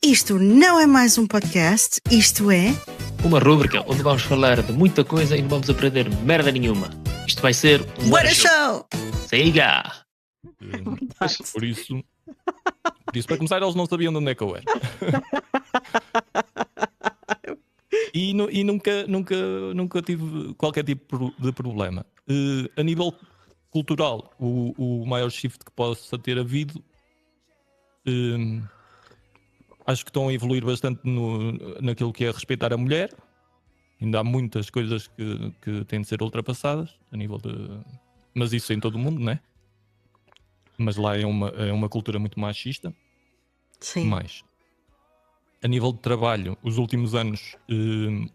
Isto não é mais um podcast, isto é... Uma rúbrica onde vamos falar de muita coisa e não vamos aprender merda nenhuma. Isto vai ser um Bora show! Siga! Por isso, para começar, eles não sabiam de onde é que eu era. E nunca tive qualquer tipo de problema. A nível cultural, o maior shift que possa ter havido, acho que estão a evoluir bastante naquilo que é respeitar a mulher. Ainda há muitas coisas que têm de ser ultrapassadas a nível de... Mas isso em todo o mundo, não é? Mas lá é uma cultura muito machista. Sim. Mas, a nível de trabalho, os últimos anos,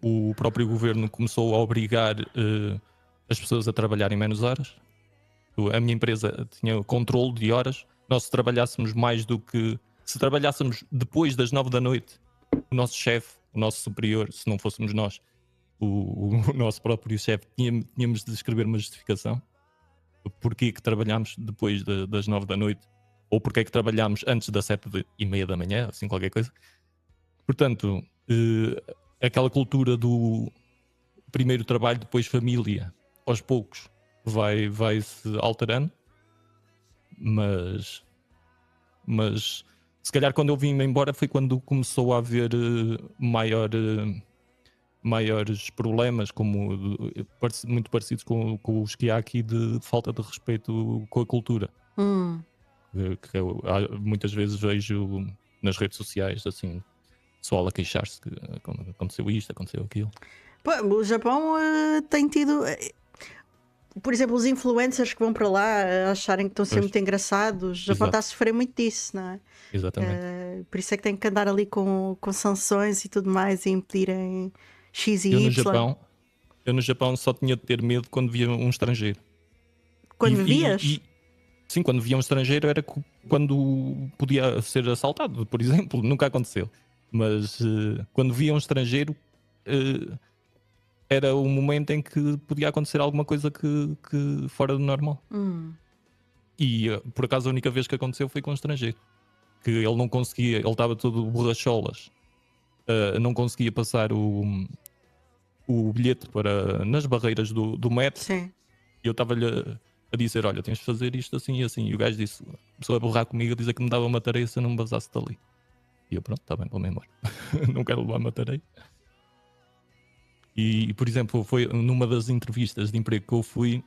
o próprio governo começou a obrigar as pessoas a trabalharem menos horas. A minha empresa tinha controle de horas. Nós, se trabalhássemos mais do que... Se trabalhássemos depois das 9 da noite, o nosso chefe, o nosso superior, se não fôssemos nós, o nosso próprio chefe, tínhamos de escrever uma justificação. Porquê que trabalhámos depois das 9 da noite, ou porquê que trabalhámos antes das 7h30 da manhã, assim qualquer coisa. Portanto, aquela cultura do primeiro trabalho, depois família, aos poucos vai-se alterando, mas se calhar quando eu vim-me embora foi quando começou a haver maiores problemas, muito parecidos com os que há aqui de falta de respeito com a cultura. Que eu muitas vezes vejo nas redes sociais, assim, pessoal a queixar-se que aconteceu isto, aconteceu aquilo. Pô, o Japão tem tido... Por exemplo, os influencers que vão para lá acharem que estão a ser muito engraçados. O Japão está a sofrer muito disso, não é? Exatamente. Por isso é que tem que andar ali com sanções e tudo mais e impedirem X e Y. Eu no Japão só tinha de ter medo quando via um estrangeiro. Quando vias? Sim, quando via um estrangeiro era quando podia ser assaltado, por exemplo. Nunca aconteceu. Mas quando via um estrangeiro... era o momento em que podia acontecer alguma coisa que fora do normal. E por acaso a única vez que aconteceu foi com um estrangeiro. Que ele não conseguia, ele estava todo borracholas, não conseguia passar o bilhete nas barreiras do metro. Sim. E eu estava-lhe a dizer, olha, tens de fazer isto assim e assim. E o gajo disse, começou a borrar comigo, a dizer que me dava uma tarefa se eu não me basasse dali. E eu, pronto, está bem, vou-me embora. Não quero levar uma tarefa. E, por exemplo, foi numa das entrevistas de emprego que eu fui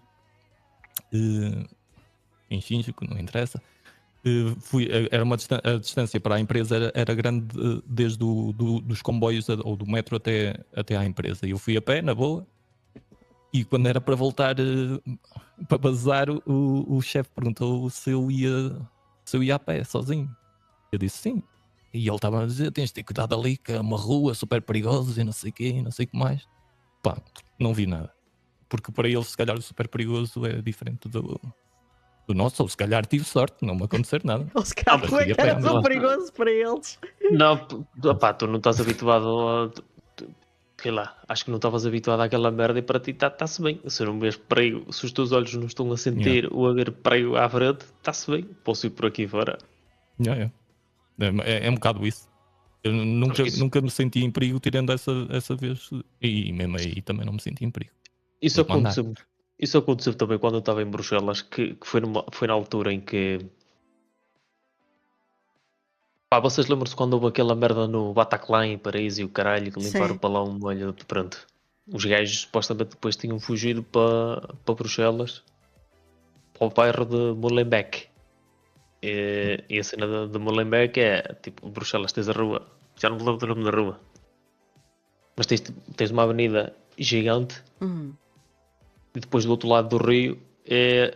em Shinjuku, não interessa, era a distância para a empresa era grande, desde dos comboios ou do metro até à empresa. E eu fui a pé, na boa, e quando era para voltar para bazar, o chefe perguntou se eu ia a pé, sozinho. Eu disse sim. E ele estava a dizer, tens de ter cuidado ali, que é uma rua super perigosa e não sei o quê, não sei o que mais. Pá, não vi nada. Porque para eles, se calhar, o super perigoso é diferente do nosso. Ou se calhar tive sorte, não me acontecer nada. Ou se calhar era tão perigoso para eles. Não, opá, tu não estás habituado a... Sei lá, acho que não estavas habituado àquela merda e para ti está-se bem. Se não vês perigo, se os teus olhos não estão a sentir ou a ver perigo à frente, está-se bem. Posso ir por aqui fora. É um bocado isso. Eu nunca me senti em perigo tirando essa vez. E mesmo aí também não me senti em perigo. Isso aconteceu também quando eu estava em Bruxelas, que foi na altura em que... Pá, vocês lembram-se quando houve aquela merda no Bataclan em Paris e o caralho, que limparam para lá um molho de pronto. Os gajos supostamente depois tinham fugido para Bruxelas, para o bairro de Molenbeek. E a cena de Molenbeek é tipo, Bruxelas tens a rua, já não me lembro do nome da rua, mas tens uma avenida gigante e depois do outro lado do rio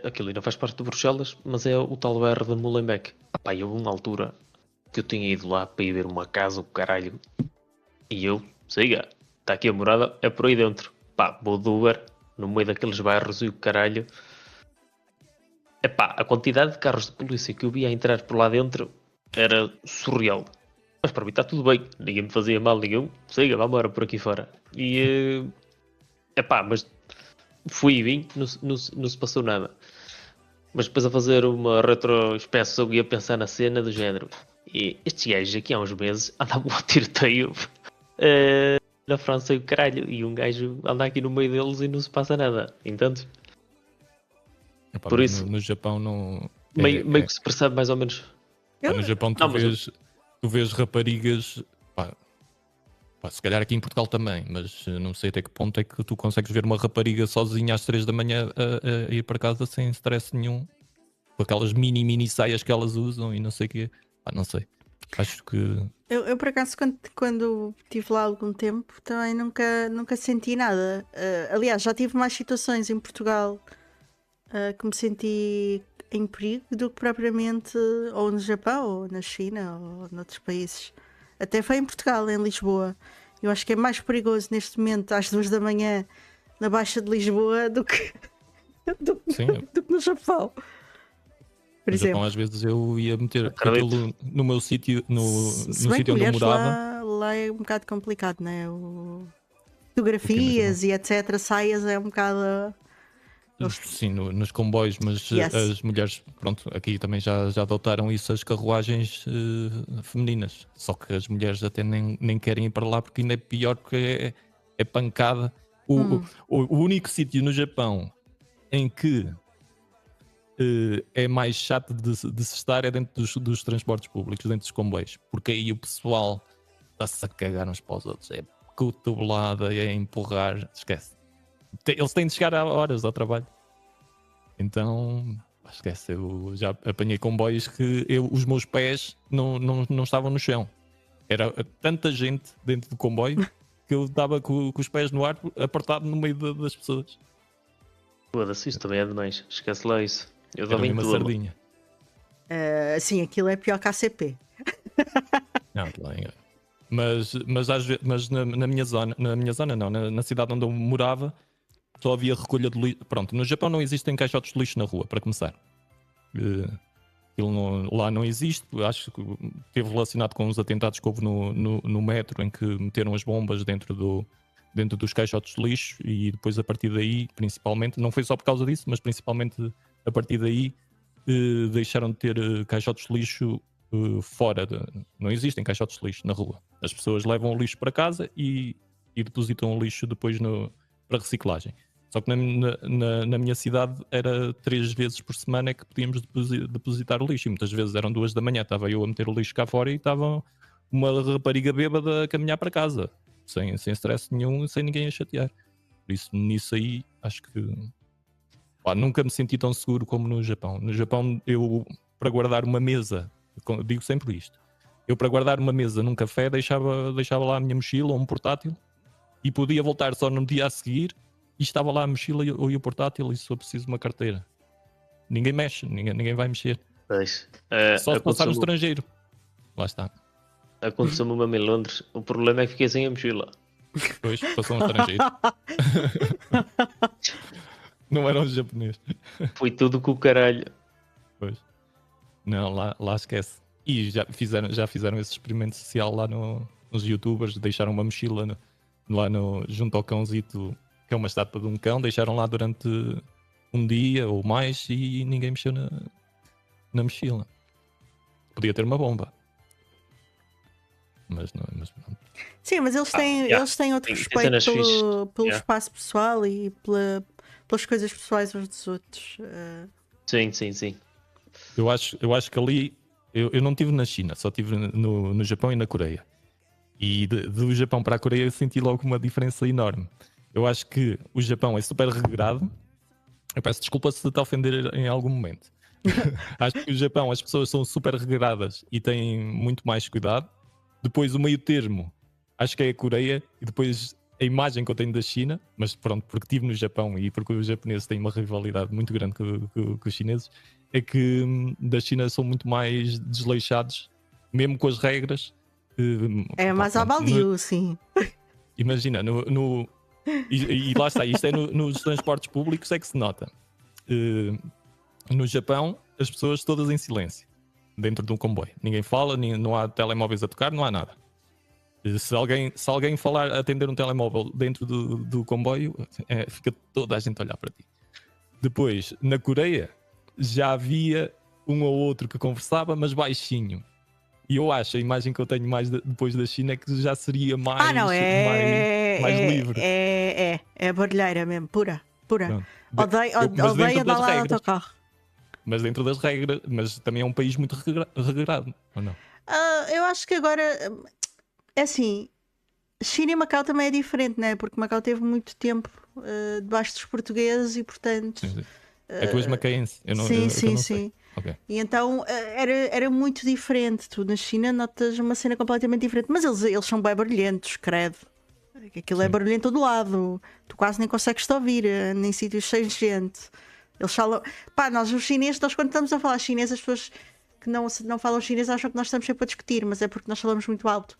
aquilo ainda faz parte de Bruxelas, mas é o tal bairro de Molenbeek. E houve uma altura que eu tinha ido lá para ir ver uma casa, o caralho, e eu, siga, está aqui a morada, é por aí dentro. Vou do Uber, no meio daqueles bairros e o caralho. A quantidade de carros de polícia que eu via a entrar por lá dentro era surreal. Mas para mim está tudo bem, ninguém me fazia mal nenhum, siga, vamos embora por aqui fora. E, mas fui e vim, não se passou nada. Mas depois a fazer uma retrospecção e a pensar na cena do género. E estes gajos aqui há uns meses andavam a tiroteio na França e o caralho. E um gajo anda aqui no meio deles e não se passa nada. Entende? Epá, Por isso, no Japão não. meio que se percebe mais ou menos. No Japão tu vês raparigas. Se calhar aqui em Portugal também, mas não sei até que ponto é que tu consegues ver uma rapariga sozinha às 3 da manhã a ir para casa sem stress nenhum, com aquelas mini saias que elas usam e não sei o quê. Não sei. Acho que. Eu por acaso, quando estive lá algum tempo, também nunca senti nada. Aliás, já tive mais situações em Portugal que me senti em perigo do que propriamente ou no Japão, ou na China, ou noutros países. Até foi em Portugal, em Lisboa. Eu acho que é mais perigoso neste momento, às 2 da manhã, na Baixa de Lisboa, do que no Japão. Por exemplo. Japão, às vezes eu ia meter aquilo no meu sítio, no sítio onde eu morava. Lá é um bocado complicado, né? Fotografias e etc. Saias é um bocado. Sim, nos comboios, mas as mulheres, pronto, aqui também já adotaram isso, as carruagens femininas. Só que as mulheres até nem querem ir para lá porque ainda é pior, porque é pancada. O único sítio no Japão em que é mais chato de se estar é dentro dos transportes públicos, dentro dos comboios, porque aí o pessoal está-se a cagar uns para os outros. É cotovelada, é empurrar, esquece. Eles têm de chegar a horas ao trabalho. Então, esquece, eu já apanhei comboios que os meus pés não estavam no chão. Era tanta gente dentro do comboio que eu estava com os pés no ar, apertado no meio das pessoas. Foda-se, isso também é demais. Esquece lá isso. Eu Era também uma sardinha. Sim, aquilo é pior que a ACP. Não, mas na minha zona, não, na cidade onde eu morava, só havia recolha de lixo. Pronto, no Japão não existem caixotes de lixo na rua, para começar. Lá não existe. Acho que esteve relacionado com os atentados que houve no metro, em que meteram as bombas dentro dos caixotes de lixo, e depois a partir daí, principalmente, não foi só por causa disso, mas principalmente a partir daí deixaram de ter caixotes de lixo fora. Não existem caixotes de lixo na rua. As pessoas levam o lixo para casa e depositam o lixo depois para reciclagem. Só que na minha cidade era 3 vezes por semana é que podíamos depositar o lixo. E muitas vezes eram 2 da manhã, estava eu a meter o lixo cá fora e estava uma rapariga bêbada a caminhar para casa. Sem stress nenhum, sem ninguém a chatear. Por isso, nisso aí, acho que nunca me senti tão seguro como no Japão. No Japão, eu, para guardar uma mesa, digo sempre isto, eu para guardar uma mesa num café deixava lá a minha mochila ou um portátil e podia voltar só no dia a seguir e estava lá a mochila ou o portátil e se for preciso uma carteira. Ninguém mexe, ninguém vai mexer. Só se passar no estrangeiro. Lá está. Aconteceu-me uma em Londres. O problema é que fiquei sem a mochila. Pois, passou um estrangeiro. Não era um japonês. Foi tudo com o caralho. Pois. Não, lá esquece. E já fizeram esse experimento social lá nos youtubers. Deixaram uma mochila lá junto ao cãozito, que é uma estátua de um cão. Deixaram lá durante um dia ou mais e ninguém mexeu na mochila. Podia ter uma bomba. Mas não. Sim, mas eles têm outro respeito pelo espaço pessoal e pelas coisas pessoais uns dos outros. Sim. Eu acho que ali eu não estive na China, só estive no Japão e na Coreia. E do Japão para a Coreia eu senti logo uma diferença enorme. Eu acho que o Japão é super regrado. Eu peço desculpa se te ofender em algum momento. Acho que o Japão, as pessoas são super regradas e têm muito mais cuidado. Depois o meio termo, acho que é a Coreia, e depois a imagem que eu tenho da China, mas pronto, porque estive no Japão e porque os japoneses têm uma rivalidade muito grande com os chineses, é que da China são muito mais desleixados, mesmo com as regras. É mais à baldio, sim. Imagina, e lá está, isto é nos transportes públicos é que se nota. No Japão, as pessoas todas em silêncio, dentro de um comboio. Ninguém fala, não há telemóveis a tocar, não há nada. Se alguém falar, atender um telemóvel dentro do comboio, fica toda a gente a olhar para ti. Depois, na Coreia, já havia um ou outro que conversava, mas baixinho. E eu acho, a imagem que eu tenho mais depois da China é que já seria mais, não, mais livre. É barulheira mesmo, pura. Pronto. Mas Odeio dentro andar das lá de regras. autocarro. Mas dentro das regras, mas também é um país muito regrado, ou não? Eu acho que agora é assim. China e Macau também é diferente, né? Porque Macau teve muito tempo debaixo dos portugueses e, portanto. Sim. É tu és macaense. Eu não, sim, eu sim, não sim. sei. Okay. E então era muito diferente. Tu na China notas uma cena completamente diferente. Mas eles são bem barulhentos, credo. Aquilo é barulho em todo lado. Tu quase nem consegues te ouvir em sítios cheios de gente. Eles falam. Pá, nós os chineses, quando estamos a falar chinês, as pessoas que não falam chinês acham que nós estamos sempre a discutir, mas é porque nós falamos muito alto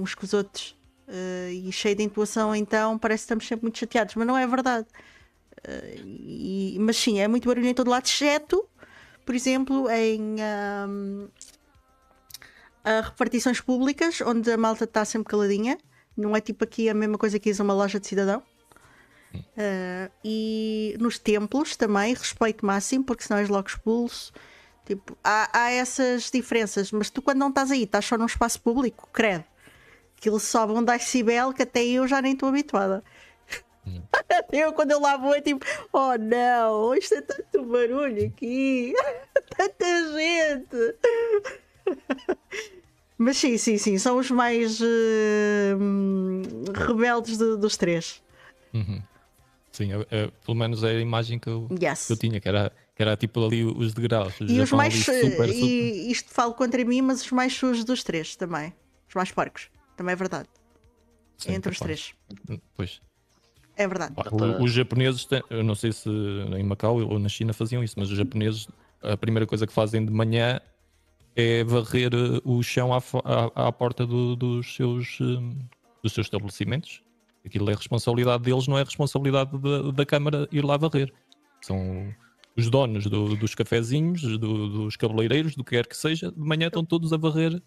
uns com os outros. E cheio de intuação, então parece que estamos sempre muito chateados, mas não é verdade. Mas sim, é muito barulho em todo lado, exceto, por exemplo, em repartições públicas, onde a malta está sempre caladinha. Não é tipo aqui a mesma coisa que ir a uma loja de cidadão. E nos templos também, respeito máximo, porque senão és logo expulso. Tipo, há essas diferenças, mas tu quando não estás aí, estás só num espaço público, credo. Aquilo sobe um decibel que até eu já nem estou habituada. Eu, quando eu lá vou, é tipo, oh não, isto é tanto barulho aqui, tanta gente. Mas sim, são os mais rebeldes dos três. Sim, pelo menos é a imagem que eu tinha, que era tipo ali os degraus. E os mais super. E isto falo contra mim, mas os mais sujos dos três também. Os mais porcos, também é verdade. Sim, entre os três. Pois. É verdade. Os japoneses, eu não sei se em Macau ou na China faziam isso, mas os japoneses, a primeira coisa que fazem de manhã é varrer o chão à porta dos seus estabelecimentos. Aquilo é responsabilidade deles, não é responsabilidade da Câmara ir lá varrer. São os donos dos cafezinhos, dos cabeleireiros, do que quer que seja, de manhã estão todos a varrer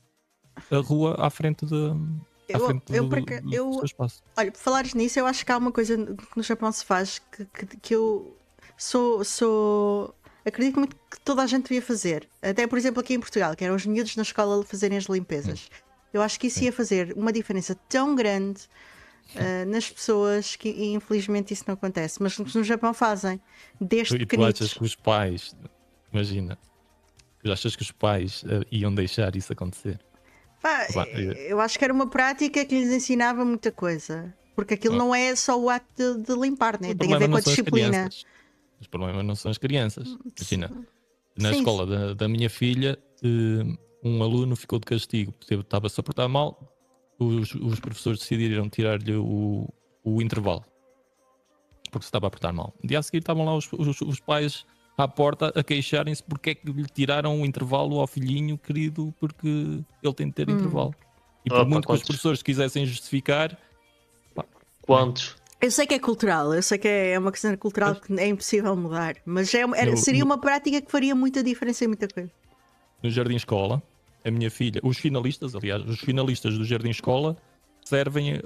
a rua à frente do seu espaço. Olha, por falares nisso, eu acho que há uma coisa que no Japão se faz que eu acredito muito que toda a gente devia fazer. Até, por exemplo, aqui em Portugal, que eram os miúdos na escola fazerem as limpezas. Eu acho que isso ia fazer uma diferença tão grande nas pessoas que infelizmente isso não acontece. Mas no Japão fazem. Desde pequenitos. Tu achas que os pais, imagina, tu achas que os pais iam deixar isso acontecer? Eu acho que era uma prática que lhes ensinava muita coisa. Porque aquilo não é só o ato de limpar, né? Tem a ver com a disciplina. Os problemas não são as crianças. Imagina, na escola da minha filha, um aluno ficou de castigo, estava-se a portar mal. Os professores decidiram tirar-lhe o intervalo porque se estava a portar mal. No dia a seguir estavam lá os pais à porta a queixarem-se porque é que lhe tiraram o intervalo ao filhinho querido, porque ele tem de ter intervalo. E por muito que os professores quisessem justificar... Quantos? Eu sei que é cultural, eu sei que é uma questão cultural que é impossível mudar, mas seria uma prática que faria muita diferença em muita coisa. No Jardim Escola, a minha filha, os finalistas do Jardim Escola servem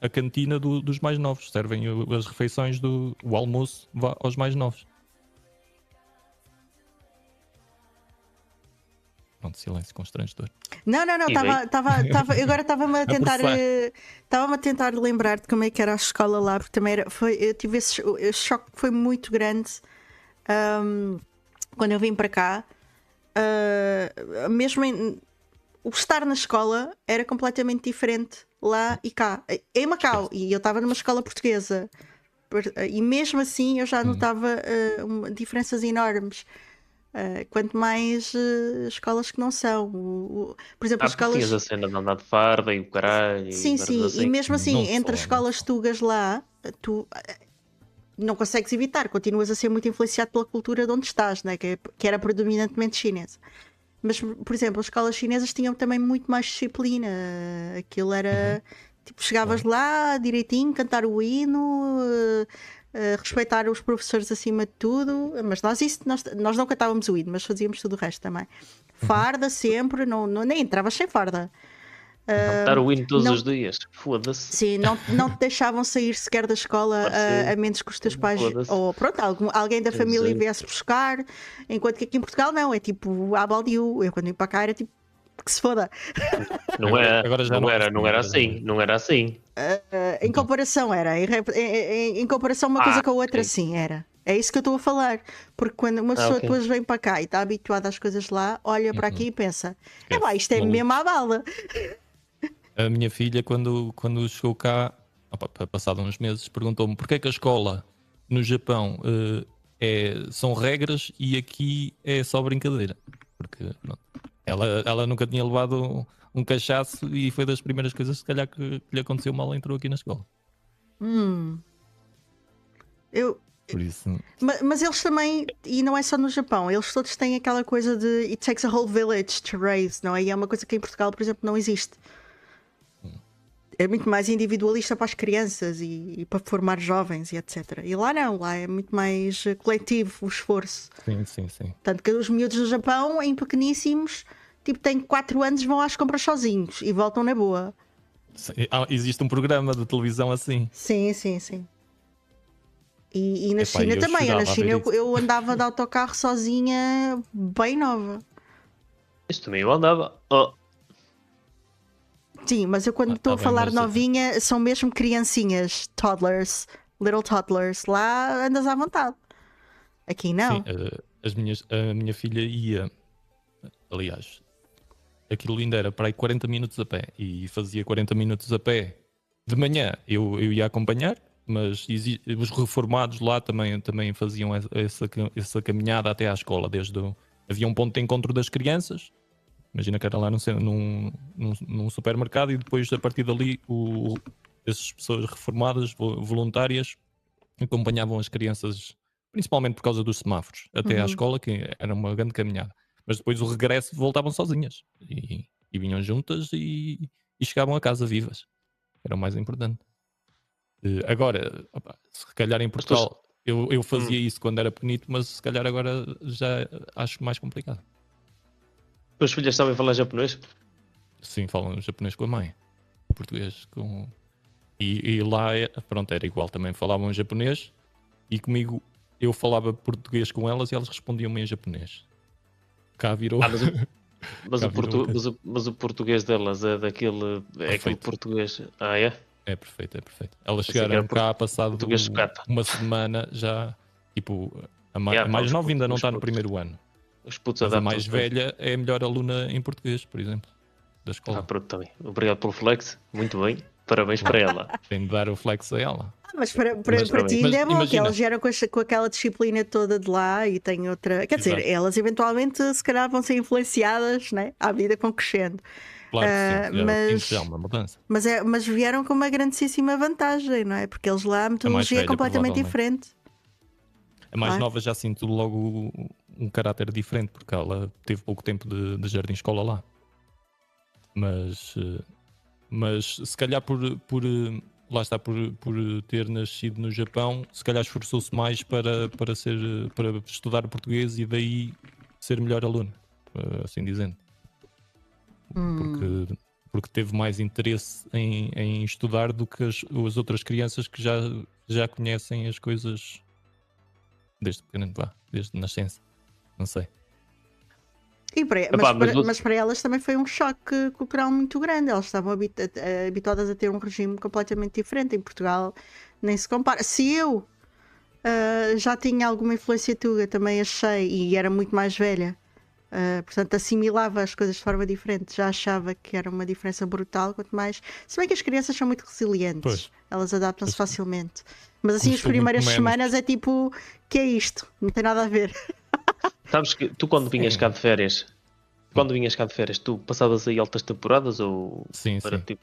a cantina dos mais novos, servem as refeições o almoço aos mais novos. Pronto, silêncio constrangedor. Não, agora estava-me a tentar lembrar de como é que era a escola lá, porque também eu tive esse choque que foi muito grande quando eu vim para cá. Mesmo o estar na escola era completamente diferente lá e cá. Em Macau, e eu estava numa escola portuguesa, e mesmo assim eu já notava diferenças enormes. Quanto mais escolas que não são. Por exemplo, as escolas. Tinhas a cena de andar de farda e o caralho. Sim, assim. E mesmo assim, entre as escolas tugas lá, tu não consegues evitar, continuas a ser muito influenciado pela cultura de onde estás, né? que era predominantemente chinesa. Mas, por exemplo, as escolas chinesas tinham também muito mais disciplina. Aquilo era. Tipo, chegavas lá direitinho, cantar o hino. Respeitar os professores acima de tudo, mas nós não cantávamos o hino, mas fazíamos tudo o resto também. Farda sempre, nem entravas sem farda. Dar o hino todos não- os dias. Foda-se. Sim, não te deixavam sair sequer da escola Pode ser. a menos que os teus pais Foda-se. ou pronto, alguém da família Exato. viesse buscar, enquanto que aqui em Portugal não, é tipo à baldiu. Eu quando vim para cá era tipo que se foda. Não era, Agora já não não é era, assim, não era agora já não é. assim, não era assim. Em comparação era, em comparação uma coisa com a outra sim era. É isso que eu estou a falar, porque quando uma pessoa ok. depois vem para cá e está habituada às coisas lá, olha para aqui e pensa, é pá, isto é Malucos. mesmo à bala. A minha filha, quando chegou cá, passado uns meses, perguntou-me porquê é que a escola no Japão são regras e aqui é só brincadeira. Porque pronto, ela nunca tinha levado um cachaço e foi das primeiras coisas, se calhar, que lhe aconteceu mal, entrou aqui na escola. Eu, Por isso, mas eles também, e não é só no Japão, eles todos têm aquela coisa de it takes a whole village to raise, não é? E é uma coisa que em Portugal, por exemplo, não existe. É muito mais individualista para as crianças e para formar jovens e etc. E lá não, lá é muito mais coletivo o esforço. sim. Tanto que os miúdos do Japão, em pequeníssimos, tipo, têm 4 anos, vão às compras sozinhos e voltam na boa. Existe um programa de televisão assim. Sim. E na Epá, China eu também. Eu, na chorava a China ver isso. eu andava de autocarro sozinha, bem nova. Isso também eu andava. Oh, Sim, mas eu quando estou tá a bem, falar mas- novinha, são mesmo criancinhas, toddlers, little toddlers. Lá andas à vontade. Aqui não. Sim, a minha filha ia, aliás, aquilo ainda era para aí 40 minutos a pé e fazia 40 minutos a pé de manhã. Eu ia acompanhar, mas os reformados lá também faziam essa caminhada até à escola. Havia um ponto de encontro das crianças. Imagina que era lá num supermercado e depois a partir dali essas pessoas reformadas, voluntárias, acompanhavam as crianças, principalmente por causa dos semáforos, até à escola, que era uma grande caminhada. Mas depois o regresso voltavam sozinhas e vinham juntas e chegavam a casa vivas. Era o mais importante. Agora, se calhar em Mas tu- Portugal eu fazia isso quando era pequenito, mas se calhar agora já acho mais complicado. Tuas filhas sabem falar japonês? Sim, falam japonês com a mãe, português com. E lá, pronto, era igual, também falavam japonês e comigo eu falava português com elas e elas respondiam-me em japonês. Cá virou. Mas Cá o, virou mas o português delas é daquele. É aquele Perfeito. português. Ah, é? É perfeito. Elas Pensei que chegaram era cá passado português sucata. uma semana já, tipo, a Yeah, mais os nova ainda não putos, está no os putos. primeiro ano. Os putos Mas a adaptam-se mais bem. velha é a melhor aluna em português, por exemplo, da Ah, escola. pronto, também. Obrigado pelo flex. Muito bem. Parabéns para ela. Tem de dar o flex a ela. Mas para Mas ti ainda é mas bom, que imagina. elas vieram com aquela disciplina toda de lá e têm outra. Quer dizer, Exato. elas eventualmente se calhar vão ser influenciadas, né, à vida com crescendo. Claro que sim, mas- sinto já uma mudança. Mas vieram com uma grandíssima vantagem, não é? Porque eles lá a metodologia é velha, completamente provavelmente. diferente. A mais Claro. nova já sinto logo um caráter diferente, porque ela teve pouco tempo de jardim-escola lá. Mas se calhar lá está, por ter nascido no Japão, se calhar esforçou-se mais para estudar português e daí ser melhor aluno, assim dizendo. Porque teve mais interesse em estudar do que as outras crianças que já conhecem as coisas desde pequeno, desde nascença. Não sei. Mas para elas também foi um choque cultural muito grande. Elas estavam habituadas a ter um regime completamente diferente. Em Portugal nem se compara. Se eu já tinha alguma influência tuga, também achei, e era muito mais velha, portanto assimilava as coisas de forma diferente, já achava que era uma diferença brutal, quanto mais. Se bem que as crianças são muito resilientes, Pois. elas adaptam-se facilmente. Mas assim, Como as sou muito primeiras menos. semanas é tipo, que é isto? Não tem nada a ver. Sabes que tu quando vinhas cá de férias, tu passavas aí altas temporadas ou Sim, era sim. tipo.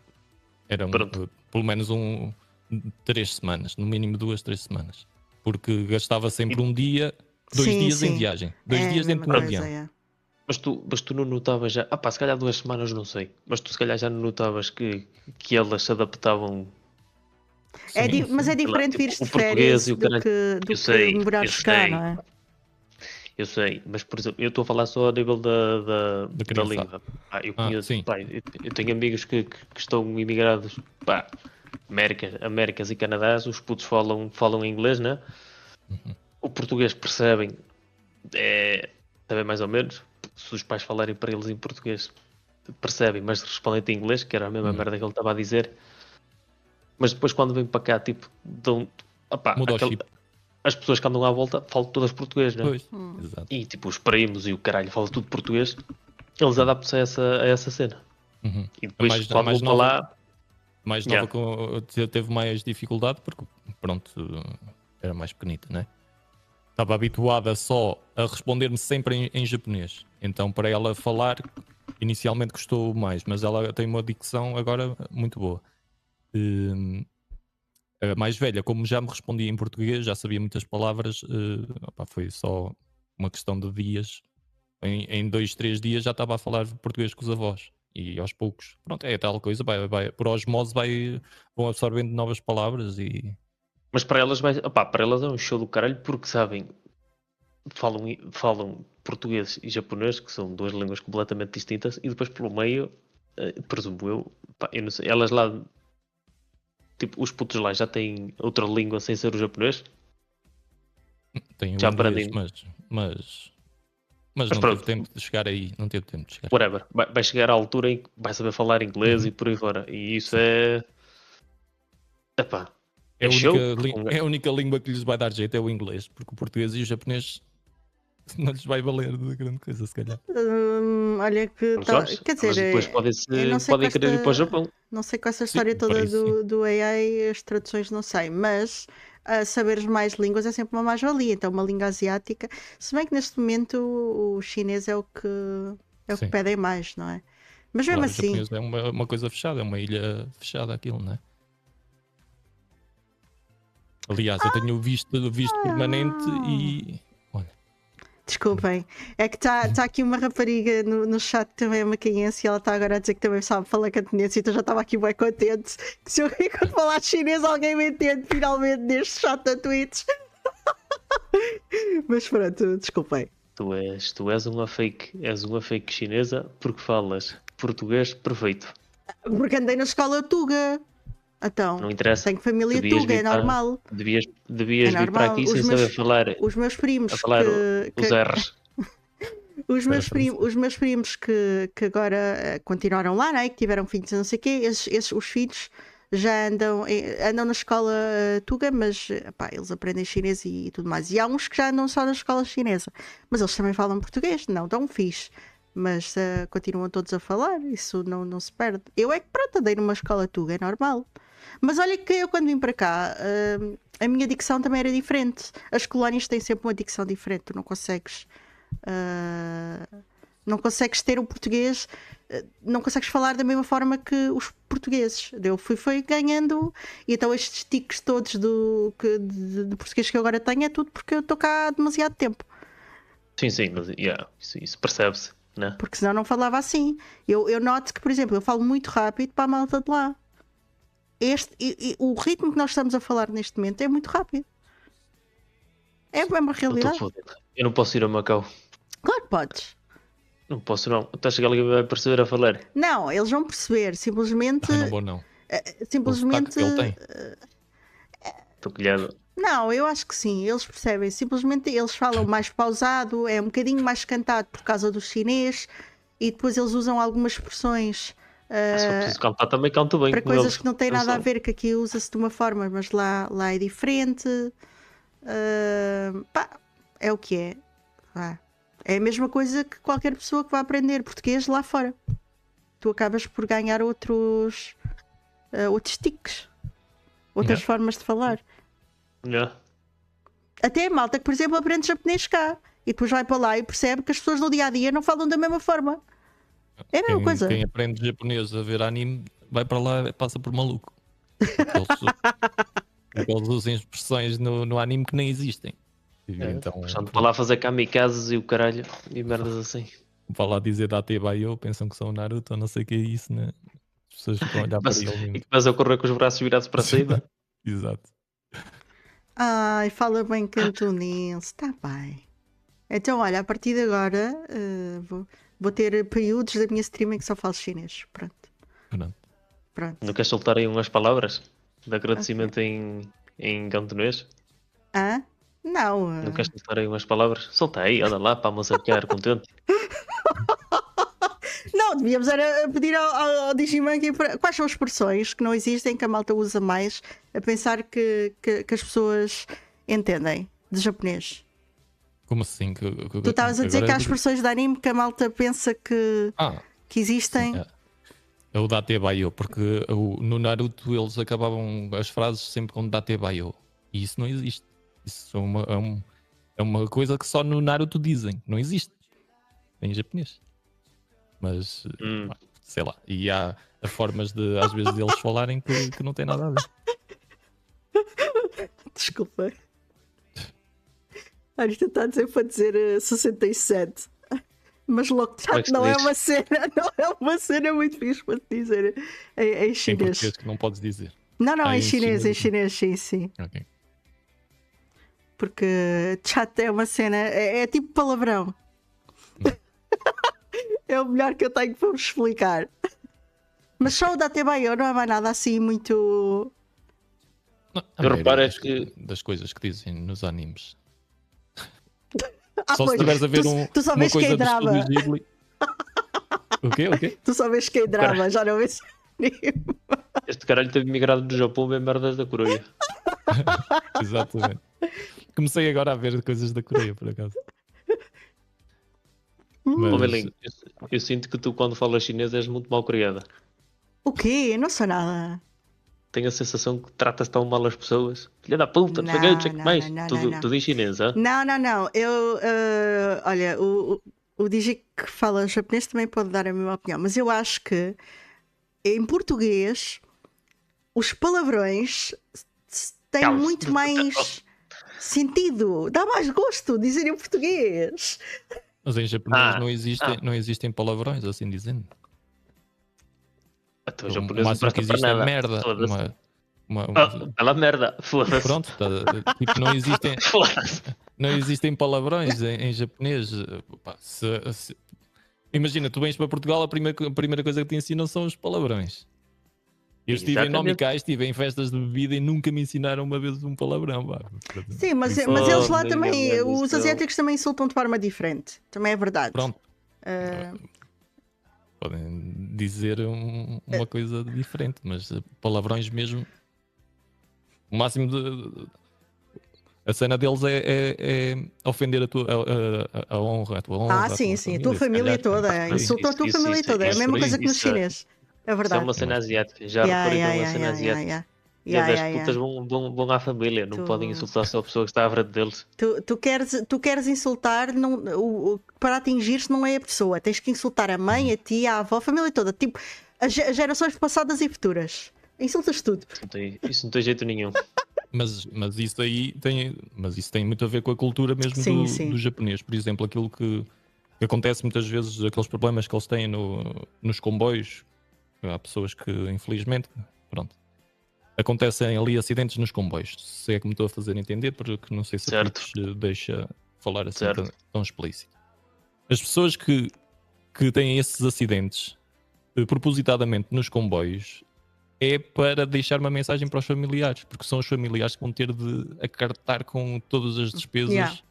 Era Pronto. pelo menos 3 semanas, no mínimo 2-3 semanas. Porque gastava sempre um dia, 2 Sim, dias sim. em viagem. É 2 a dias dentro mesma do coisa, avião. é. Mas tu não notavas já. Se calhar 2 semanas não sei. Mas tu se calhar já não notavas que elas se adaptavam. Mas é Sei lá, diferente tipo, vires o de português férias e o do caralho. que Eu sei, morares eu cá, sei. não é? Eu sei, mas por exemplo, eu estou a falar só a nível da criançada. língua. Eu conheço, sim. pá, eu tenho amigos que estão imigrados, pá, Américas e Canadás, os putos falam inglês, né? O português percebem, também mais ou menos. Se os pais falarem para eles em português, percebem, mas respondem em inglês, que era a mesma merda que ele estava a dizer. Mas depois quando vêm para cá, tipo, Muda o chip. as pessoas que andam à volta falam todas português, né? Pois, exato. E tipo, os primos e o caralho falam tudo português. Eles adaptam-se a essa cena. E depois quando vão para lá... Mais nova teve mais dificuldade porque, pronto, era mais pequenita, né? Estava habituada só a responder-me sempre em japonês. Então, para ela falar, inicialmente custou mais, mas ela tem uma dicção agora muito boa. A mais velha, como já me respondia em português, já sabia muitas palavras, foi só uma questão de dias. Em 2, 3 dias já estava a falar português com os avós. E aos poucos, pronto, é tal coisa, por osmose vão absorvendo novas palavras e... Mas para elas para elas é um show do caralho porque sabem, falam português e japonês, que são duas línguas completamente distintas, e depois pelo meio, presumo eu não sei, elas lá, tipo, os putos lá já têm outra língua sem ser o japonês? Tem o já inglês, aprendem. Mas não teve tempo de chegar aí, não teve tempo de chegar. Whatever, vai chegar à altura em que vai saber falar inglês e por aí fora, e isso é... Epá, é a única língua que lhes vai dar jeito, é o inglês, porque o português e o japonês não lhes vai valer de grande coisa, se calhar. Olha que... quer dizer, mas depois podem querer ir para o Japão. Não sei com essa história toda do AI, as traduções não sei, mas... saberes mais línguas é sempre uma mais-valia. Então uma língua asiática, se bem que neste momento o chinês é o que pedem mais, não é? Mas mesmo assim o japonês é uma coisa fechada, é uma ilha fechada aquilo, não é? Aliás, eu tenho visto permanente e... olha. Desculpem, é que está aqui uma rapariga no chat que também é macaense e ela está agora a dizer que também sabe falar cantonês, então já estava aqui bem contente que se eu quando falar chinês alguém me entende finalmente neste chat da Twitch. Mas pronto, desculpem. Tu és uma fake chinesa porque falas português perfeito. Porque andei na escola Tuga. Então, não interessa. Tenho família Tuga, é normal. Devias vir para aqui sem saber falar. Os meus primos a falar os R's. Os meus primos que agora continuaram lá, né, que tiveram filhos, não sei o quê, os filhos já andam na escola Tuga, mas eles aprendem chinês e tudo mais. E há uns que já andam só na escola chinesa, mas eles também falam português, não tão fixe. Mas continuam todos a falar, isso não se perde. Eu é que pronto, andei numa escola Tuga, é normal. Mas olha que eu quando vim para cá, a minha dicção também era diferente. As colónias têm sempre uma dicção diferente, tu não consegues ter o português, não consegues falar da mesma forma que os portugueses. Eu fui ganhando, e então estes tiques todos de português que eu agora tenho é tudo porque eu estou cá há demasiado tempo. Sim, mas isso percebe-se, né? Porque senão não falava assim. Eu noto que, por exemplo, eu falo muito rápido para a malta de lá. O ritmo que nós estamos a falar neste momento é muito rápido. É uma realidade. Eu não posso ir a Macau. Claro que podes. Não posso não. Estás a chegar alguém vai perceber a falar? Não, eles vão perceber. Simplesmente... não vou não. Simplesmente... Estou colhado. Não, eu acho que sim, eles percebem. Simplesmente eles falam mais pausado, é um bocadinho mais cantado por causa do chinês, e depois eles usam algumas expressões se eu preciso cantar também canto bem para coisas que não têm nada a ver, que aqui usa-se de uma forma, mas lá é diferente. É o que é. É a mesma coisa que qualquer pessoa que vá aprender português lá fora. Tu acabas por ganhar outros tiques, outras formas de falar. Até a malta que, por exemplo, aprende japonês cá e depois vai para lá e percebe que as pessoas no dia a dia não falam da mesma forma. É a mesma coisa. Quem aprende japonês a ver anime vai para lá e passa por maluco. Eles usam expressões no anime que nem existem. Então, para lá fazer kamikazes e o caralho e merdas assim. Para lá dizer Date Bayo, pensam que são o Naruto ou não sei o que é isso, né? As pessoas ficam a olhar para ele. E começa a correr com os braços virados para cima. Exato. Ai, fala bem cantonês, está bem. Então, olha, a partir de agora vou ter períodos da minha stream em que só falo chinês. Pronto. Não queres soltar aí umas palavras de agradecimento em cantonês? Não. Não queres soltar aí umas palavras? Solta aí, anda lá para a moça ficar contente. Não, devíamos era pedir ao Digimonkey quais são as expressões que não existem, que a malta usa mais, a pensar que as pessoas entendem de japonês. Como assim? Tu estavas a dizer que há expressões de anime que a malta pensa que existem. Sim, é o Datebayo, porque no Naruto eles acabavam as frases sempre com Datebayo. E isso não existe. Isso é uma coisa que só no Naruto dizem. Não existe. Em japonês. Mas, sei lá. E há formas de, às vezes, deles falarem que não tem nada a ver. Desculpa. Isto está a dizer para dizer 67. Mas logo não é uma cena muito fixe para te dizer em chinês. Em português que não podes dizer. Não, em chinês, sim. Ok. Porque chat é uma cena, é tipo palavrão. É o melhor que eu tenho para vos explicar. Mas só o Datebayo não é mais nada assim muito. Eu reparo das coisas que dizem nos animes. Só pois, se tiveres a ver tu só uma vês coisa do K-drama. Estúdio Ghibli. O quê? Tu só vês K-drama, já não vês anime. Este caralho teve migrado do Japão bem merdas da Coreia. Exatamente. Comecei agora a ver coisas da Coreia, por acaso. Mas... Melinho, eu sinto que tu, quando falas chinês, és muito mal criada. O quê? Não sou nada. Tenho a sensação que tratas tão mal as pessoas. Filha da puta, não sei o que mais. Tudo em chinês, hã? Não. Eu, olha, o Digi que fala japonês também pode dar a minha opinião, mas eu acho que em português os palavrões têm muito mais sentido. Dá mais gosto dizer em português. Mas em japonês não existem palavrões, assim dizendo. Então, o japonês o máximo que existe é merda. Pela merda, foda-se. Pronto, tipo, não existem palavrões em japonês. Pá, imagina, tu vens para Portugal, a primeira coisa que te ensinam são os palavrões. Eu estive em Nomikai, estive em festas de bebida e nunca me ensinaram uma vez um palavrão. Sim, mas eles lá também, os asiáticos também insultam de forma diferente. Também é verdade. Pronto. Podem dizer uma coisa diferente, mas palavrões mesmo. O máximo de. A cena deles é ofender a tua honra, a tua honra. Sim, a tua família toda. Insultam a tua família toda. É a mesma coisa que nos chineses. É verdade. Isso é uma cena asiática. Já reparei que é uma cena asiática. E as putas vão à família, não podem insultar só a pessoa que está à frente deles. Tu queres insultar, para atingir-se não é a pessoa, tens que insultar a mãe, a tia, a avó, a família toda, tipo as gerações passadas e futuras. Insultas tudo. Isso não tem jeito nenhum. Mas isso aí tem muito a ver com a cultura mesmo do japonês. Por exemplo, aquilo que acontece muitas vezes, aqueles problemas que eles têm nos comboios. Há pessoas que, infelizmente, pronto, acontecem ali acidentes nos comboios. Se é que me estou a fazer entender, porque não sei se a Twitch deixa falar assim tão explícito. As pessoas que têm esses acidentes propositadamente nos comboios é para deixar uma mensagem para os familiares, porque são os familiares que vão ter de acartar com todas as despesas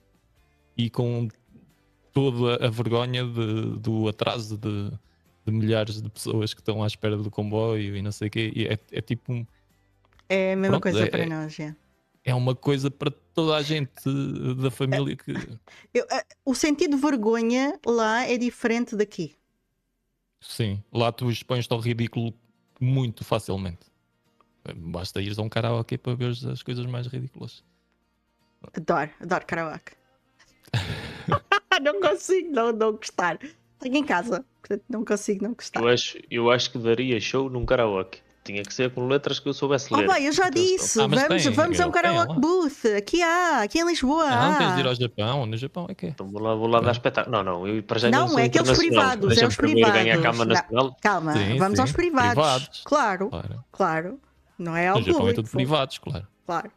e com toda a vergonha do atraso de milhares de pessoas que estão à espera do comboio e não sei o quê. E é tipo é a mesma coisa para nós, é uma coisa para toda a gente da família que... o sentido de vergonha lá é diferente daqui. Sim, lá tu expões-te ao ridículo muito facilmente. Basta ires a um karaoke para ver as coisas mais ridículas. Adoro karaoke. Não consigo não gostar. Tenho em casa, portanto não consigo não gostar. Eu acho que daria show num karaoke. Tinha que ser com letras que eu soubesse ler. Eu já disse, vamos a um karaoke booth. Aqui em Lisboa. Não tens de ir ao Japão. No Japão é que é. Então vou lá dar espetáculo. Não, eu para já não sou é aqueles privados. É os privados. Ganhar cama nacional. Calma, vamos aos privados. Claro. Não é ao público. No Japão é tudo privados, claro. Claro.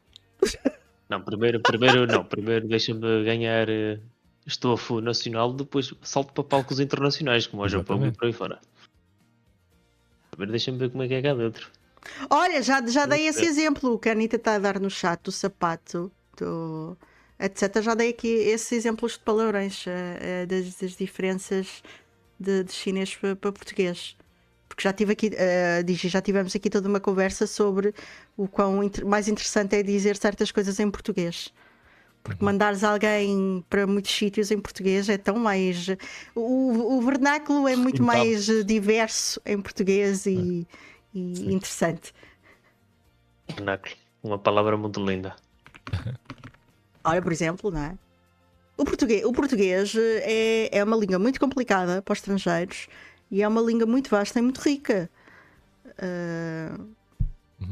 Não, primeiro deixa-me ganhar estofo nacional, depois salto para palcos internacionais, como o Japão e Exatamente. por aí fora. Primeiro deixa-me ver como é que é cá dentro. Olha, já dei esse exemplo. O que a Anitta está a dar no chat do sapato, etc. Já dei aqui esses exemplos de palavrões, das diferenças de chinês para português. Porque já tive aqui, Digi, já tivemos aqui toda uma conversa sobre o quão mais interessante é dizer certas coisas em português. Porque mandares alguém para muitos sítios em português é tão mais. O vernáculo é muito Requintado. mais diverso em português e interessante. Vernáculo. Uma palavra muito linda. Olha, por exemplo, não é? O português é uma língua muito complicada para os estrangeiros e é uma língua muito vasta e muito rica.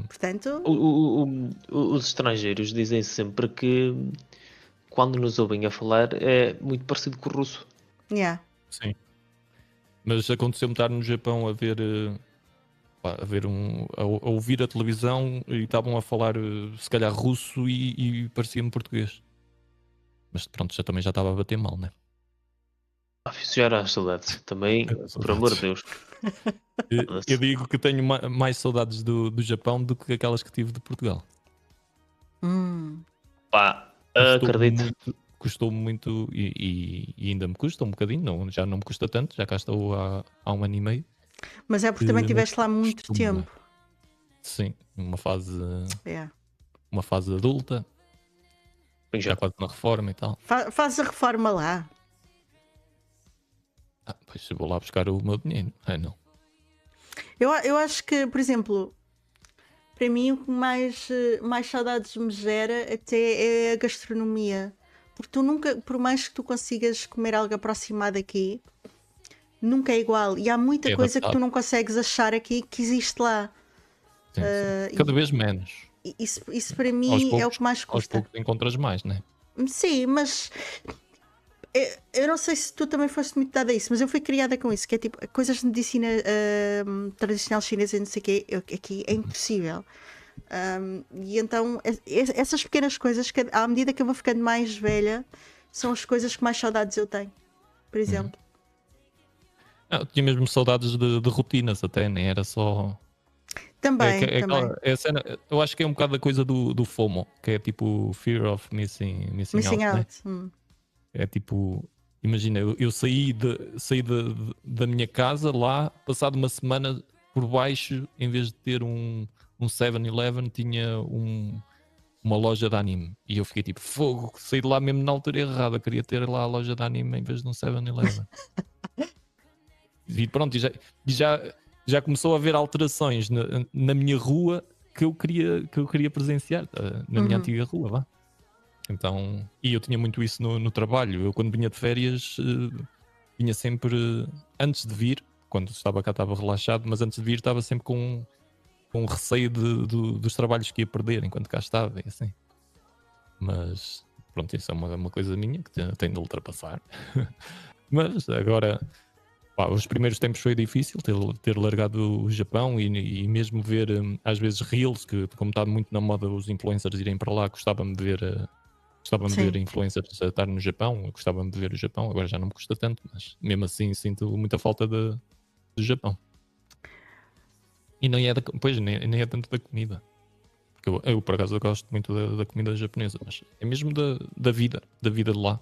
Portanto, Os estrangeiros dizem sempre que quando nos ouvem a falar é muito parecido com o russo. yeah. Sim. Mas aconteceu-me estar no Japão a ver, a ouvir a televisão e estavam a falar se calhar russo e parecia-me português. Mas pronto, também já estava a bater mal, né? Isso já era as saudades. Também, Saudades. por amor de Deus. Eu digo que tenho mais saudades do Japão do que aquelas que tive de Portugal. Pá, acredito. Custou-me muito e ainda me custa um bocadinho, já não me custa tanto, já cá estou há um ano e meio. Mas é porque também estiveste lá muito Custou-me tempo. Sim, uma fase Yeah. adulta, Bem, já quase na reforma e tal. Faz a reforma lá. Pois eu vou lá buscar o meu dinheiro. Não. Eu acho que, por exemplo, para mim o que mais saudades me gera até é a gastronomia. Porque tu nunca, por mais que tu consigas comer algo aproximado aqui, nunca é igual. E há muita É coisa que tu adaptado. não consegues achar aqui que existe lá. Sim, sim. Cada vez menos. Isso para mim é o que mais Aos custa. poucos encontras mais, né? Sim, mas eu não sei se tu também foste muito dada a isso, mas eu fui criada com isso, que é tipo coisas de medicina tradicional chinesa e não sei o quê, aqui é impossível. E então essas pequenas coisas que à medida que eu vou ficando mais velha são as coisas que mais saudades eu tenho, por exemplo. Eu tinha mesmo saudades de rotinas até, nem era só. Também, Aquela- também. é a cena, eu acho que é um bocado a coisa do FOMO, que é tipo Fear of Missing Missing Out, né? out. É tipo, imagina, eu saí da minha casa lá, passado uma semana, por baixo, em vez de ter um 7-Eleven, tinha uma loja de anime. E eu fiquei tipo, fogo, saí de lá mesmo na altura errada, queria ter lá a loja de anime em vez de um 7-Eleven. E pronto, já começou a haver alterações na minha rua que eu queria presenciar, na minha antiga rua, vá. Então, e eu tinha muito isso no trabalho. Eu, quando vinha de férias, vinha sempre antes de vir, quando estava cá, estava relaxado, mas antes de vir, estava sempre com receio dos trabalhos que ia perder enquanto cá estava. E assim. Mas, pronto, isso é uma coisa minha que tenho de ultrapassar. Mas agora, pá, os primeiros tempos foi difícil ter largado o Japão e mesmo ver, às vezes, reels, que como está muito na moda os influencers irem para lá, gostava-me de ver. Gostava-me de ver influencers a estar no Japão, gostava-me de ver o Japão, agora já não me custa tanto, mas mesmo assim sinto muita falta do Japão. E nem é, nem é tanto da comida. Porque eu por acaso gosto muito da comida japonesa, mas é mesmo da vida de lá.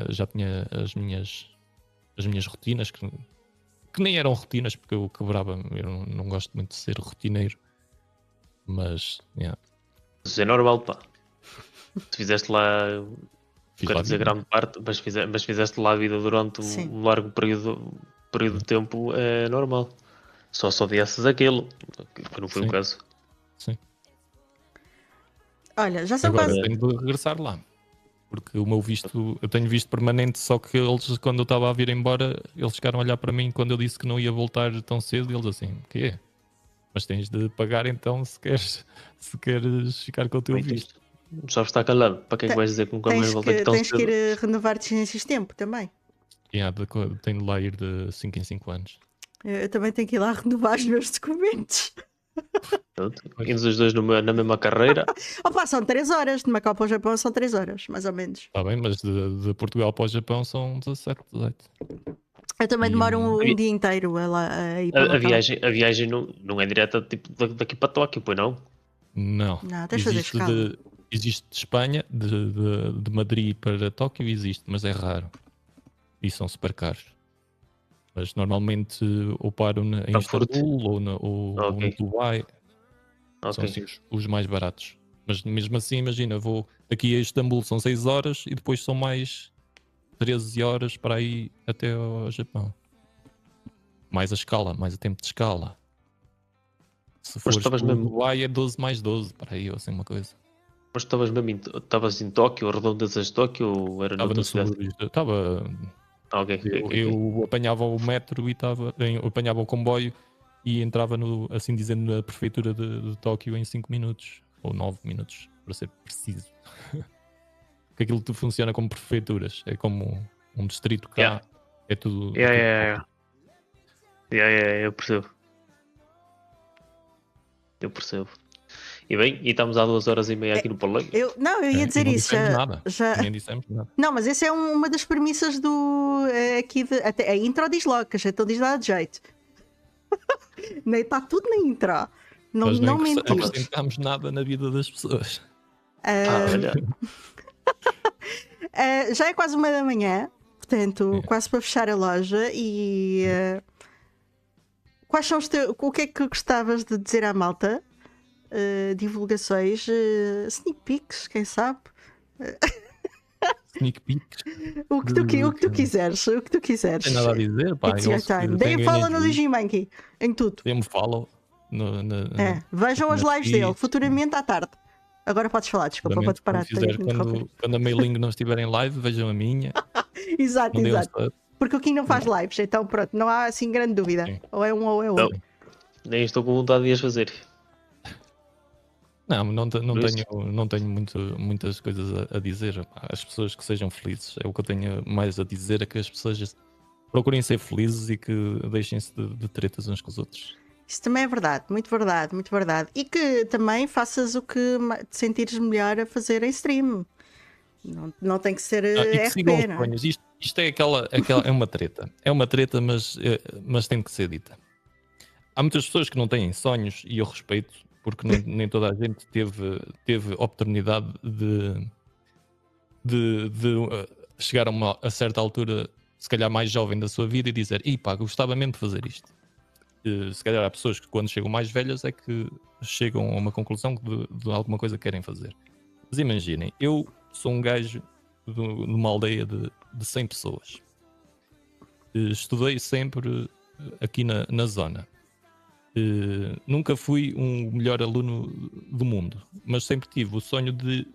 Já tinha as minhas rotinas que nem eram rotinas, porque eu quebrava, eu não gosto muito de ser rotineiro. Mas, Isso é normal, pá. Tu fizeste lá, fiz quero lá dizer vida. grande parte, mas fizeste lá a vida durante um largo período de tempo, é normal. Só odiasses aquilo, que não foi Sim. o caso. Sim. Olha, já são Agora quase. tenho de regressar lá. Porque o meu visto, eu tenho visto permanente, só que eles, quando eu estava a vir embora, eles ficaram a olhar para mim quando eu disse que não ia voltar tão cedo, e eles assim, o quê? Mas tens de pagar então se queres ficar com o teu Bem, visto. sabes estar calado. Para que é que vais dizer que nunca mais voltei tão Tens que cedo? ir renovar de ciências tempo também. Tenho de lá ir de 5 em 5 anos. Eu também tenho que ir lá renovar os meus documentos. Indo os dois na mesma carreira. Opa, são 3 horas. De Macau para o Japão são 3 horas, mais ou menos. Está bem, mas de Portugal para o Japão são 17, 18. Eu também demoro um dia inteiro a ir para Macau. A viagem não é direta tipo, daqui para Tóquio, pois não? Não. Não, tens de fazer escala. Existe de Espanha, de Madrid para Tóquio existe, mas é raro. E são super caros. Mas normalmente ou paro em Istambul ou no Dubai. São assim os mais baratos. Mas mesmo assim, imagina, vou daqui a Istambul são 6 horas e depois são mais 13 horas para ir até ao Japão. Mais a escala, mais o tempo de escala. Se fores para Dubai é 12 mais 12 para aí ou assim uma coisa. Mas estavas em Tóquio, redondezas de Tóquio ou era noutra cidade? Estava. Eu apanhava o metro e apanhava o comboio e entrava assim dizendo, na prefeitura de Tóquio em 5 minutos ou 9 minutos, para ser preciso. Porque aquilo tudo funciona como prefeituras, é como um distrito cá, é tudo. Eu percebo. E bem, e estamos há 2h30 aqui no Palanque. Eu ia dizer isso. Nem dissemos nada. Não, mas essa é uma das premissas do. Aqui até a intro diz logo, que a gente não diz nada de jeito. Está tudo na intro. Não mentimos. Não acrescentamos nada na vida das pessoas. Olha. Já é quase 1h da manhã, portanto, quase para fechar a loja. E quais são o que é que gostavas de dizer à malta? Divulgações, sneak peeks, quem sabe? Sneak peeks. O que tu quiseres. O que tu quiseres. Não tem nada a dizer, pá. Deem follow no Digimonkey, em tudo. Deem-me follow. Vejam as lives dele, futuramente à tarde. Agora podes falar, desculpa, para te parar. Quando a mailing não estiver em live, vejam a minha. Exato. Porque o Kim não faz lives, então pronto, não há assim grande dúvida. Sim. Ou é um ou é outro. Nem estou com vontade de as fazer. Não tenho muitas coisas a dizer. As pessoas que sejam felizes. É o que eu tenho mais a dizer, é que as pessoas procurem ser felizes e que deixem-se de tretas uns com os outros. Isso também é verdade, muito verdade, muito verdade. E que também faças o que te sentires melhor a fazer em stream. Não tem que ser RP, não é? Isto é é uma treta. É uma treta, mas tem que ser dita. Há muitas pessoas que não têm sonhos e eu respeito, porque nem toda a gente teve oportunidade de chegar a certa altura, se calhar mais jovem da sua vida, e dizer, gostava mesmo de fazer isto. Se calhar há pessoas que quando chegam mais velhas é que chegam a uma conclusão de alguma coisa que querem fazer. Mas imaginem, eu sou um gajo de uma aldeia de 100 pessoas. Estudei sempre aqui na zona. Nunca fui o melhor aluno do mundo, mas sempre tive o sonho de...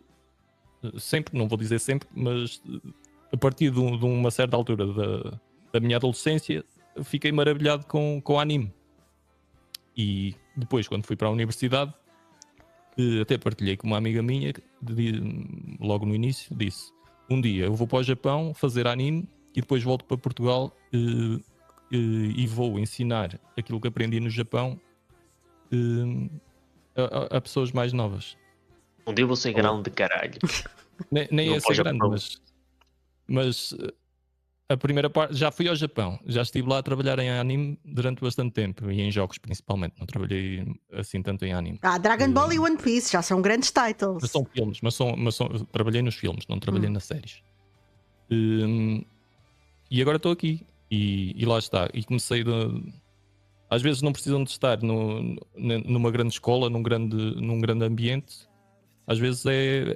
Sempre, não vou dizer sempre, mas a partir de uma certa altura da minha adolescência, fiquei maravilhado com anime. E depois, quando fui para a universidade, até partilhei com uma amiga minha, logo no início, disse: um dia eu vou para o Japão fazer anime e depois volto para Portugal e vou ensinar aquilo que aprendi no Japão a pessoas mais novas. Um dia vou ser grande, caralho. Nem é ser grande, mas a primeira parte, já fui ao Japão, já estive lá a trabalhar em anime durante bastante tempo e em jogos principalmente, não trabalhei assim tanto em anime. Dragon Ball e One Piece já são grandes titles. Mas são filmes, trabalhei nos filmes, não trabalhei nas séries. E agora estou aqui e lá está. E comecei às vezes não precisam de estar numa grande escola, num grande ambiente. Às vezes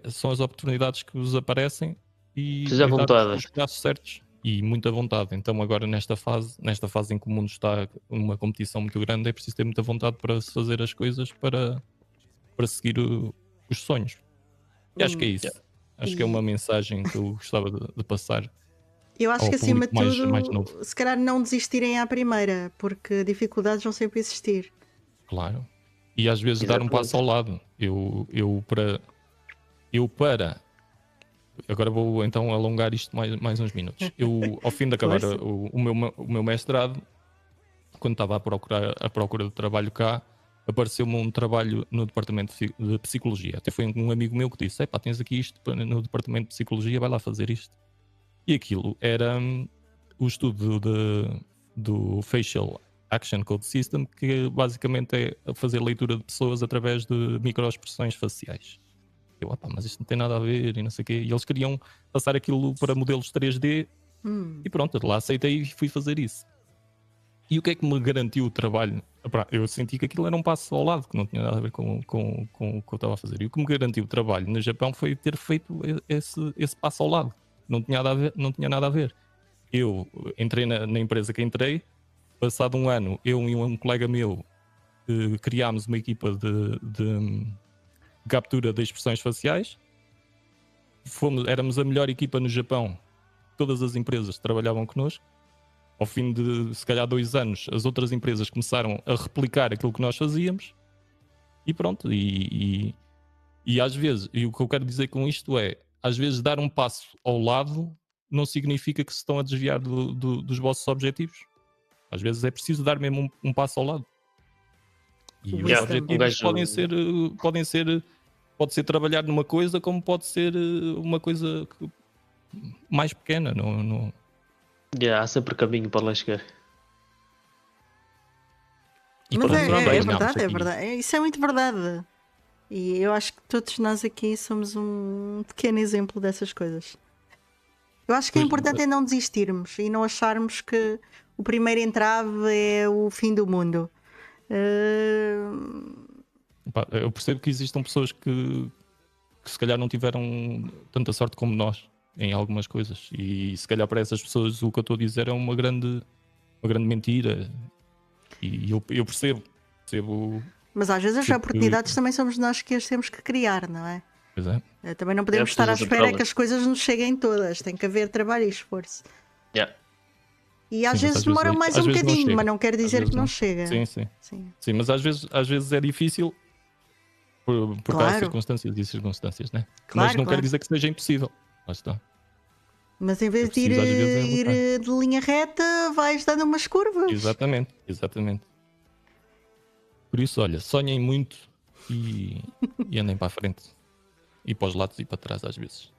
são as oportunidades que vos aparecem e dar os passos certos. E muita vontade. Então agora nesta fase em que o mundo está numa competição muito grande, é preciso ter muita vontade para se fazer as coisas para seguir os sonhos. E acho que é isso. Acho que é uma mensagem que eu gostava de passar. Eu acho que acima de tudo, se calhar não desistirem à primeira, porque dificuldades vão sempre existir. Claro. E às vezes dar um passo ao lado. Agora vou então alongar isto mais uns minutos. Eu, ao fim de acabar o meu mestrado, quando estava à procura de trabalho cá, apareceu-me um trabalho no departamento de psicologia. Até foi um amigo meu que disse: tens aqui isto no departamento de psicologia, vai lá fazer isto. E aquilo era o estudo do Facial Action Code System, que basicamente é fazer leitura de pessoas através de microexpressões faciais. Eu, mas isto não tem nada a ver e não sei o quê. E eles queriam passar aquilo para modelos 3D e pronto, lá aceitei e fui fazer isso. E o que é que me garantiu o trabalho? Eu senti que aquilo era um passo ao lado, que não tinha nada a ver com o que eu estava a fazer. E o que me garantiu o trabalho no Japão foi ter feito esse passo ao lado. Não tinha nada a ver. Eu entrei na empresa que entrei, passado um ano, eu e um colega meu criámos uma equipa de captura de expressões faciais. Éramos a melhor equipa no Japão. Todas as empresas trabalhavam connosco. Ao fim de, se calhar, 2 anos, as outras empresas começaram a replicar aquilo que nós fazíamos. E pronto. E às vezes, e o que eu quero dizer com isto é, às vezes dar um passo ao lado não significa que se estão a desviar dos vossos objetivos. Às vezes é preciso dar mesmo um passo ao lado. E os objetivos pode ser trabalhar numa coisa, como pode ser uma coisa mais pequena. Há sempre caminho para lá chegar. Mas é verdade. Isso é muito verdade. E eu acho que todos nós aqui somos um pequeno exemplo dessas coisas. Eu acho que é importante é não desistirmos e não acharmos que o primeiro entrave é o fim do mundo. Eu percebo que existam pessoas que se calhar não tiveram tanta sorte como nós em algumas coisas, e se calhar para essas pessoas o que eu estou a dizer é uma grande mentira, e eu percebo. Mas às vezes as oportunidades também somos nós que as temos que criar, não é? Pois é. Também não podemos estar à espera que as coisas nos cheguem todas, tem que haver trabalho e esforço. E às vezes demoram mais um bocadinho, mas não quer dizer que não chega. Sim, mas às vezes é difícil por causa de circunstâncias, né? Mas não quer dizer que seja impossível. Lá está. Mas em vez de ir de linha reta, vais dando umas curvas. Exatamente. Por isso, olha, sonhem muito e andem para a frente. E para os lados e para trás às vezes.